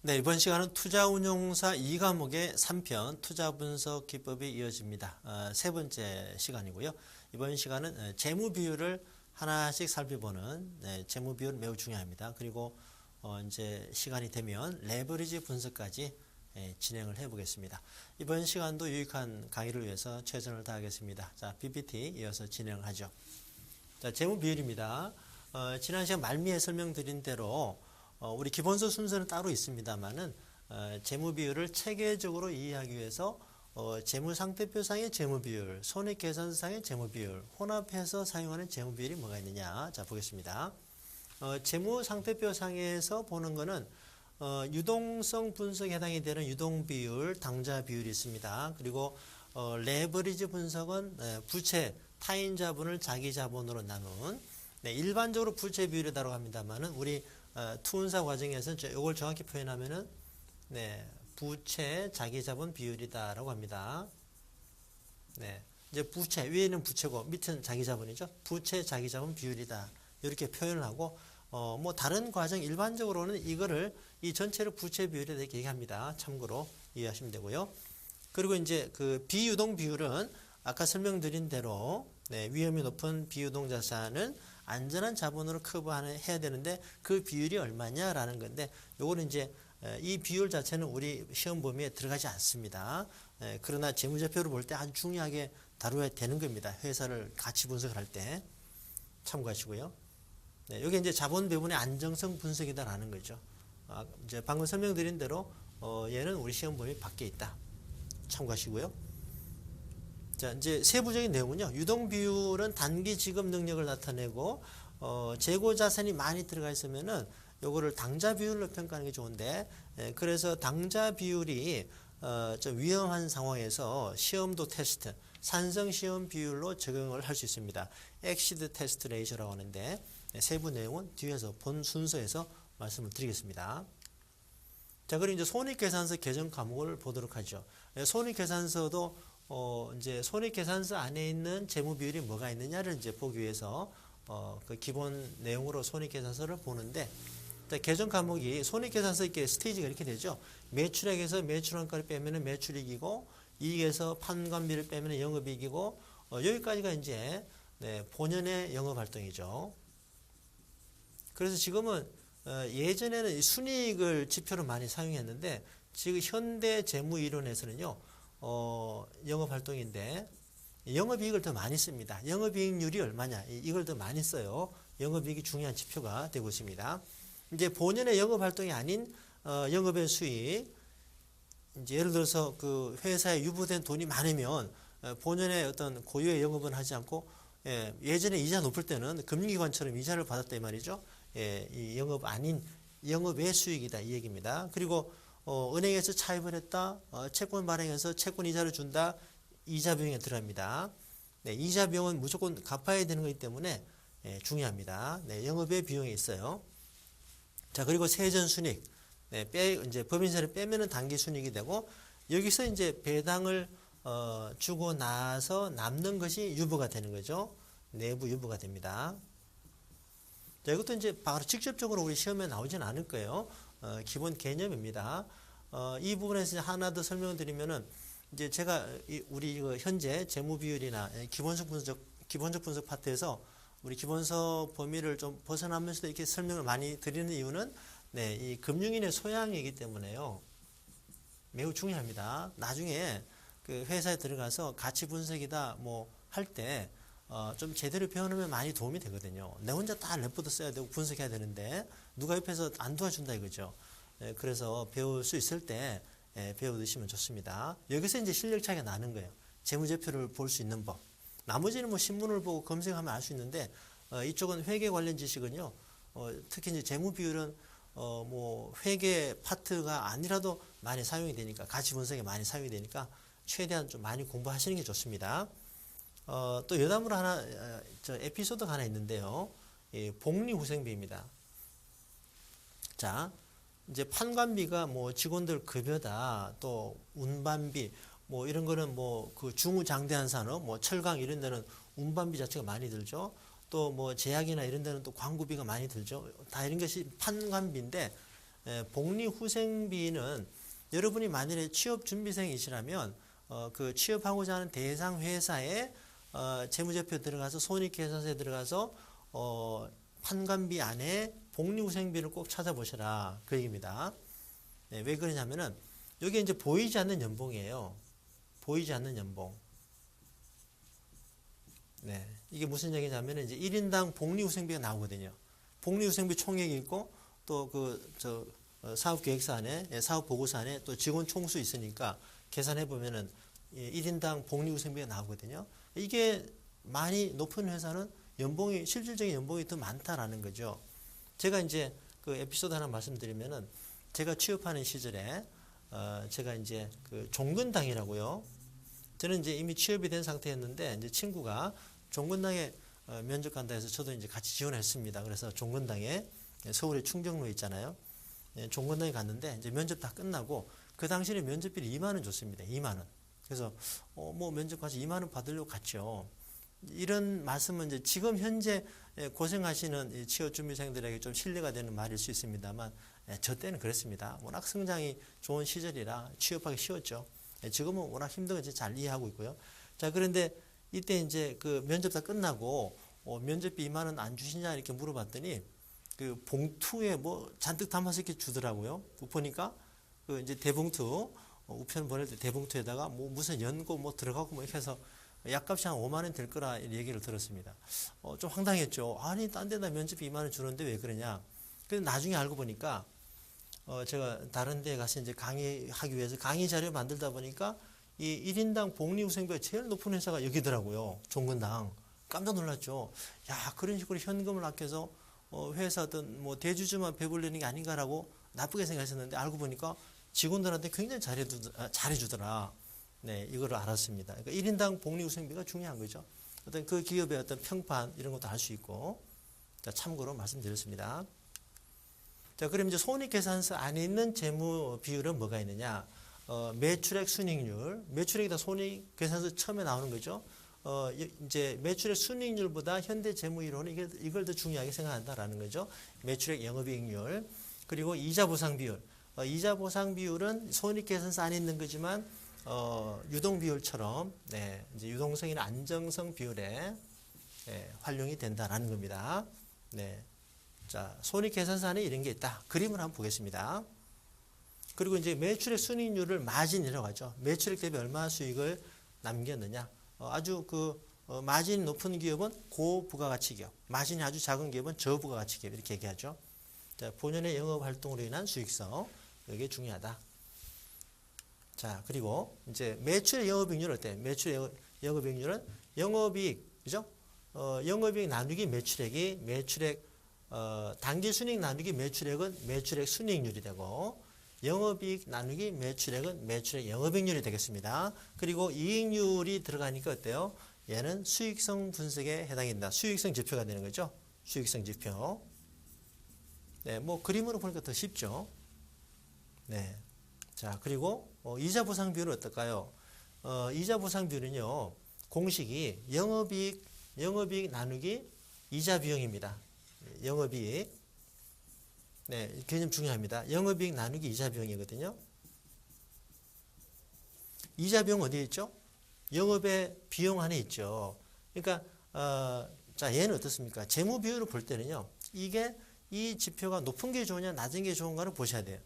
네, 이번 시간은 투자운용사 2과목의 3편 투자 분석 기법이 이어집니다. 세 번째 시간이고요. 이번 시간은 재무 비율을 하나씩 살펴보는 재무 비율 매우 중요합니다. 그리고 이제 시간이 되면 레버리지 분석까지 진행을 해 보겠습니다. 이번 시간도 유익한 강의를 위해서 최선을 다하겠습니다. 자, PPT 이어서 진행을 하죠. 자, 재무 비율입니다. 지난 시간 말미에 설명드린 대로 우리 기본서 순서는 따로 있습니다만은 재무 비율을 체계적으로 이해하기 위해서 재무 상태표상의 재무 비율, 손익계산서상의 재무 비율, 혼합해서 사용하는 재무 비율이 뭐가 있느냐? 자, 보겠습니다. 재무 상태표상에서 보는 거는 유동성 분석에 해당이 되는 유동 비율, 당자 비율이 있습니다. 그리고 레버리지 분석은 부채, 타인 자본을 자기 자본으로 나눈 일반적으로 부채 비율이라고 합니다만은 우리 투운사 과정에서 이걸 정확히 표현하면은 부채 자기 자본 비율이다라고 합니다. 이제 부채 위에는 부채고 밑은 자기 자본이죠. 부채 자기 자본 비율이다 이렇게 표현을 하고 뭐 다른 과정 일반적으로는 이거를 이 전체를 부채 비율이다 이렇게 얘기합니다. 참고로 이해하시면 되고요. 그리고 이제 그 비유동 비율은 아까 설명드린 대로 위험이 높은 비유동 자산은 안전한 자본으로 커버해야 되는데 그 비율이 얼마냐라는 건데 요거는 이제 이 비율 자체는 우리 시험 범위에 들어가지 않습니다. 그러나 재무제표를 볼 때 아주 중요하게 다루어야 되는 겁니다. 회사를 가치 분석을 할 때 참고하시고요. 여기 이제 자본 배분의 안정성 분석이다라는 거죠. 이제 방금 설명드린 대로 얘는 우리 시험 범위 밖에 있다. 참고하시고요. 자, 이제 세부적인 내용은요. 유동 비율은 단기 지급 능력을 나타내고 재고 자산이 많이 들어가 있으면은 요거를 당자 비율로 평가하는 게 좋은데 그래서 당자 비율이 좀 위험한 상황에서 시험도 테스트, 산성 시험 비율로 적용을 할 수 있습니다. 엑시드 테스트 레이셔라고 하는데 세부 내용은 뒤에서 본 순서에서 말씀을 드리겠습니다. 자, 그리고 이제 손익계산서 개정 과목을 보도록 하죠. 손익계산서도 이제 손익계산서 안에 있는 재무 비율이 뭐가 있느냐를 이제 보기 위해서 그 기본 내용으로 손익계산서를 보는데 개정 과목이 손익계산서 이렇게 스테이지가 이렇게 되죠. 매출액에서 매출원가를 빼면은 매출이익이고 이익에서 판관비를 빼면은 영업이익이고 여기까지가 이제 본연의 영업활동이죠. 그래서 지금은 예전에는 순이익을 지표로 많이 사용했는데 지금 현대 재무 이론에서는요. 영업활동인데 영업이익을 더 많이 씁니다. 영업이익률이 얼마냐 이걸 더 많이 써요. 영업이익이 중요한 지표가 되고 있습니다. 이제 본연의 영업활동이 아닌 영업의 수익 이제 예를 들어서 그 회사에 유보된 돈이 많으면 본연의 어떤 고유의 영업은 하지 않고 예전에 이자 높을 때는 금융기관처럼 이자를 받았다 이 말이죠. 이 영업 아닌 영업의 수익이다 이 얘기입니다. 그리고 은행에서 차입을 했다. 채권 발행해서 채권 이자를 준다. 이자 비용에 들어갑니다. 이자 비용은 무조건 갚아야 되는 거기 때문에 중요합니다. 영업의 비용이 있어요. 자, 그리고 세전 순익. 이제 법인세를 빼면은 단기 순익이 되고 여기서 이제 배당을 주고 나서 남는 것이 유보가 되는 거죠. 내부 유보가 됩니다. 자, 이것도 이제 바로 직접적으로 우리 시험에 나오진 않을 거예요. 기본 개념입니다. 이 부분에서 하나 더 설명을 드리면은 이제 제가 우리 현재 재무 비율이나 기본적 분석 파트에서 우리 기본서 범위를 좀 벗어나면서도 이렇게 설명을 많이 드리는 이유는 이 금융인의 소양이기 때문에요. 매우 중요합니다. 나중에 그 회사에 들어가서 가치 분석이다 뭐 할 때 좀 제대로 배워놓으면 많이 도움이 되거든요. 내 혼자 다 레포트 써야 되고 분석해야 되는데 누가 옆에서 안 도와준다 이거죠. 그래서 배울 수 있을 때 배워두시면 좋습니다. 여기서 이제 실력 차이가 나는 거예요. 재무제표를 볼 수 있는 법. 나머지는 뭐 신문을 보고 검색하면 알 수 있는데 이쪽은 회계 관련 지식은요. 특히 이제 재무 비율은 뭐 회계 파트가 아니라도 많이 사용이 되니까 가치 분석에 많이 사용이 되니까 최대한 좀 많이 공부하시는 게 좋습니다. 또 여담으로 하나 에피소드가 하나 있는데요. 복리후생비입니다. 자, 이제 판관비가 뭐 직원들 급여다, 또 운반비, 뭐 이런 거는 뭐 그 중후장대한 산업, 뭐 철강 이런 데는 운반비 자체가 많이 들죠. 또 뭐 제약이나 이런 데는 또 광고비가 많이 들죠. 다 이런 것이 판관비인데 복리후생비는 여러분이 만일에 취업준비생이시라면 그 취업하고자 하는 대상 회사에 재무제표 들어가서 손익계산서에 들어가서 판관비 안에 복리후생비를 꼭 찾아보시라 그 얘기입니다. 네, 왜 그러냐면은 여기 이제 보이지 않는 연봉이에요. 보이지 않는 연봉. 네, 이게 무슨 얘기냐면 이제 1인당 복리후생비가 나오거든요. 복리후생비 총액이 있고 또 사업계획서 안에 사업보고서 안에 또 직원 총수 있으니까 계산해 보면은 1인당 복리후생비가 나오거든요. 이게 많이 높은 회사는 연봉이 실질적인 연봉이 더 많다라는 거죠. 제가 이제 그 에피소드 하나 말씀드리면은 제가 취업하는 시절에 제가 이제 그 종근당이라고요. 저는 이제 이미 취업이 된 상태였는데 이제 친구가 종근당에 면접 간다 해서 저도 이제 같이 지원했습니다. 그래서 종근당에 서울에 충정로에 있잖아요. 종근당에 갔는데 이제 면접 다 끝나고 그 당시에 면접비를 2만 원 줬습니다. 2만 원. 그래서 뭐 면접 가서 2만 원 받으려고 갔죠. 이런 말씀은 이제 지금 현재 고생하시는 취업준비생들에게 좀 신뢰가 되는 말일 수 있습니다만 저 때는 그랬습니다. 워낙 성장이 좋은 시절이라 취업하기 쉬웠죠. 지금은 워낙 힘든 거 잘 이해하고 있고요. 자, 그런데 이때 이제 그 면접 다 끝나고 면접비 2만 원 안 주시냐 이렇게 물어봤더니 그 봉투에 뭐 잔뜩 담아서 이렇게 주더라고요. 보니까 그 이제 대봉투 우편 보낼 때 대봉투에다가 뭐 무슨 연고 뭐 들어가고 뭐 이렇게 해서 약값이 한 5만 원 될 거라 얘기를 들었습니다. 좀 황당했죠. 아니 딴 데다 면접비 2만 원 주는데 왜 그러냐. 근데 나중에 알고 보니까 제가 다른 데 가서 이제 강의하기 위해서 강의 자료 만들다 보니까 이 1인당 복리후생비가 제일 높은 회사가 여기더라고요. 종근당. 깜짝 놀랐죠. 야, 그런 식으로 현금을 아껴서 회사든 뭐 대주주만 배불리는 게 아닌가라고 나쁘게 생각했었는데 알고 보니까 직원들한테 굉장히 잘해주더라. 네, 이거를 알았습니다. 그러니까 1인당 복리후생비가 중요한 거죠. 어떤 그 기업의 어떤 평판 이런 것도 알 수 있고. 자, 참고로 말씀드렸습니다. 자, 그럼 이제 손익계산서 안에 있는 재무 비율은 뭐가 있느냐? 매출액 순익률, 매출액이다 손익계산서 처음에 나오는 거죠. 이제 매출액 순익률보다 현대 재무이론은 이걸 더 중요하게 생각한다라는 거죠. 매출액 영업이익률, 그리고 이자 보상 비율. 이자 보상 비율은 손익계산서 안에 있는 거지만 유동 비율처럼 네, 이제 유동성이나 안정성 비율에 활용이 된다라는 겁니다. 네. 자, 손익계산서 안에 이런 게 있다. 그림을 한번 보겠습니다. 그리고 이제 매출액 순이익률을 마진이라고 하죠. 매출액 대비 얼마 수익을 남겼느냐. 아주 마진이 높은 기업은 고부가가치 기업, 마진이 아주 작은 기업은 저부가가치 기업 이렇게 얘기하죠. 자, 본연의 영업 활동으로 인한 수익성 이게 중요하다. 자, 그리고 이제 매출의 영업이익률 어때? 매출의 영업이익률은 영업이익, 그죠? 영업이익 나누기 매출액 당기순이익 나누기 매출액은 매출액 순이익률이 되고 영업이익 나누기 매출액은 매출액 영업이익률이 되겠습니다. 그리고 이익률이 들어가니까 어때요? 얘는 수익성 분석에 해당된다. 수익성 지표가 되는 거죠. 수익성 지표. 네, 뭐 그림으로 보니까 더 쉽죠. 네. 자, 그리고 이자 보상 비율은 어떨까요? 이자 보상 비율은요. 공식이 영업이익 나누기 이자 비용입니다. 영업이익. 네, 개념 중요합니다. 영업이익 나누기 이자 비용이거든요. 이자 비용 어디에 있죠? 영업의 비용 안에 있죠. 그러니까 자, 얘는 어떻습니까? 재무 비율을 볼 때는요. 이 지표가 높은 게 좋으냐 낮은 게 좋은가를 보셔야 돼요.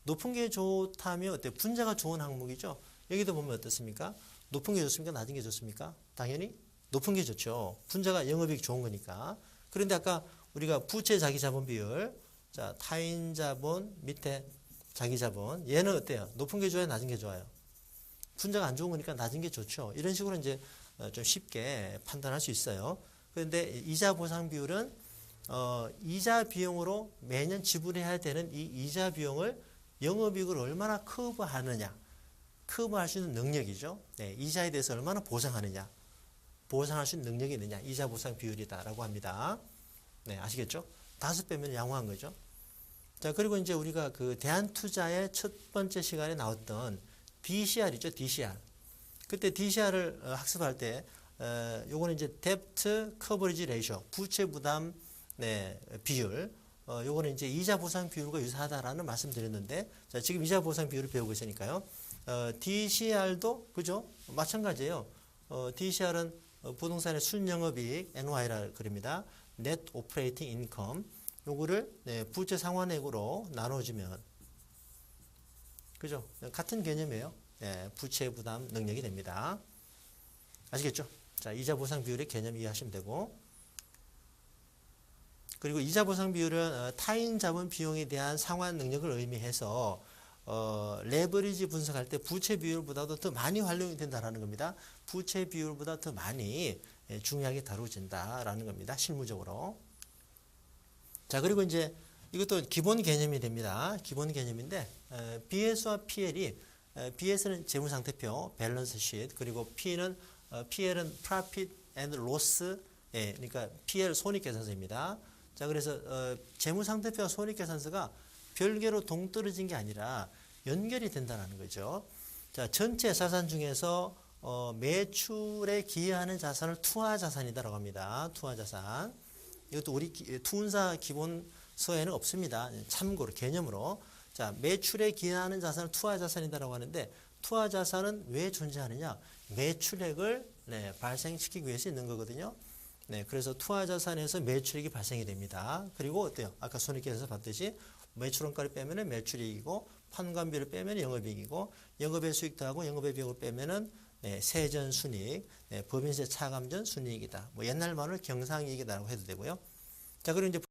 높은 게 좋다면 어때요? 분자가 좋은 항목이죠. 여기도 보면 어떻습니까? 높은 게 좋습니까? 낮은 게 좋습니까? 당연히 높은 게 좋죠. 분자가 영업이익 좋은 거니까. 그런데 아까 우리가 부채 자기자본 비율, 자, 타인 자본 밑에 자기 자본. 얘는 어때요? 높은 게 좋아요? 낮은 게 좋아요? 분자가 안 좋은 거니까 낮은 게 좋죠. 이런 식으로 이제 좀 쉽게 판단할 수 있어요. 그런데 이자 보상 비율은 이자 비용으로 매년 지불해야 되는 이 이자 비용을 영업이익을 얼마나 커버하느냐. 커버할 수 있는 능력이죠. 네, 이자에 대해서 얼마나 보상하느냐. 보상할 수 있는 능력이 있느냐. 이자 보상 비율이다라고 합니다. 네, 아시겠죠? 5배면 양호한 거죠. 자, 그리고 이제 우리가 그 대한투자의 첫 번째 시간에 나왔던 DCR이죠, DCR. 그때 DCR을 학습할 때, 요거는 이제 Debt Coverage Ratio, 부채 부담 비율, 요거는 이제 이자 보상 비율과 유사하다라는 말씀드렸는데, 자, 지금 이자 보상 비율을 배우고 있으니까요. DCR도 그죠? 마찬가지예요. DCR은 부동산의 순영업이익 NOI라 그럽니다. Net Operating Income. 요거를 부채 상환액으로 나눠주면 그죠? 같은 개념이에요. 부채 부담 능력이 됩니다. 아시겠죠? 자, 이자 보상 비율의 개념 이해하시면 되고, 그리고 이자 보상 비율은 타인 자본 비용에 대한 상환 능력을 의미해서 레버리지 분석할 때 부채 비율보다도 더 많이 활용이 된다라는 겁니다. 부채 비율보다 더 많이 중요하게 다루어진다라는 겁니다. 실무적으로. 자, 그리고 이제 이것도 기본 개념이 됩니다. 기본 개념인데 BS와 PL이 BS는 재무상태표, 밸런스 시트, 그리고 PL은 Profit and Loss, 그러니까 PL 손익계산서입니다. 자, 그래서 재무상태표와 손익계산서가 별개로 동떨어진 게 아니라 연결이 된다는 거죠. 자, 전체 자산 중에서 매출에 기여하는 자산을 투하자산이라고 합니다. 투하자산. 이것도 우리 투운사 기본서에는 없습니다. 참고로 개념으로. 자, 매출에 기여하는 자산을 투하자산이라고 하는데, 투하자산은 왜 존재하느냐? 매출액을 발생시키기 위해서 있는 거거든요. 그래서 투하자산에서 매출액이 발생이 됩니다. 그리고 어때요? 아까 손익계산서 봤듯이 매출원가를 빼면은 매출이익이고, 판관비를 빼면 영업이익이고, 영업의 수익 더하고 영업의 비용을 빼면은 세전 순이익, 법인세 차감 전 순이익이다. 뭐 옛날 말로 경상이익이라고 해도 되고요. 자, 그리고 이제